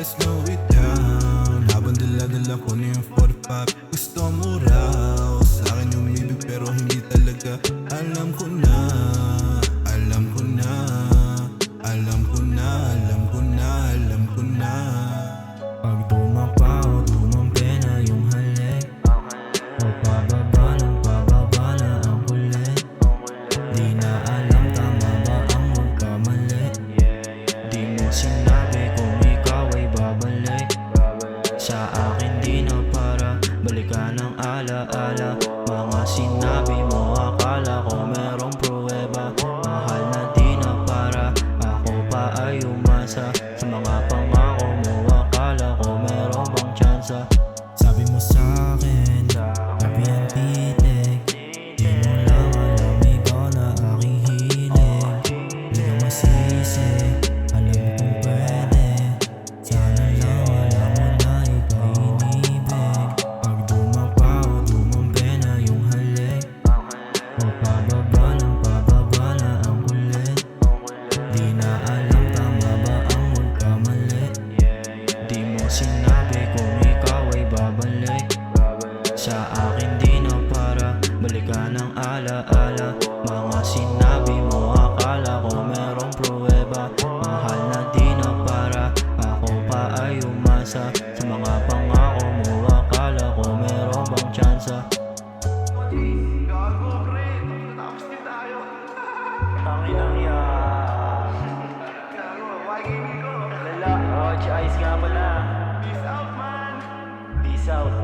slow it down. Habang dala-dala ko na yung 45. Gusto mo raw sa'kin umibig pero hindi talaga. Alam ko na, alam ko na, alam ko na, alam ko na, alam ko na. Pag dumapa o dumampi na yung halik, o pababa na ang kulit. Di na alam tama ba ang magkamali. Di mo sinabi kung ikaw ay babalik. Sa akin di na para balikan ang alaala. Mga sinabi mo akala ko merong pruweba. Mahal na di na para ako pa ay umasa. Sa mga pangako mo akala ko meron bang tsansa. Sabi mo sa'kin, gabi ang titig. Di mo lang alam ikaw na aking hilig. Di ka masisi, alam kong pwede. Sana lang alam mo na ikaw inibig. Pag dumapa o dumampi na yung halik, o pababa na ang kulit. Di na alam tama ba ang magkamali. Di mo sinabi kung ikaw ay babalik. Sa akin di na para balikan ang alaala. Mga sinabi mo akala ko merong pruweba. Mahal na di na para ako pa ay umasa. Sa mga pangako mo akala ko meron bang tsansa. Gago, pre. Tapos din tayo. Tanginang yan. Gago, waging ko. Lala, Roach Ice nga pala. Peace out, man. Peace out.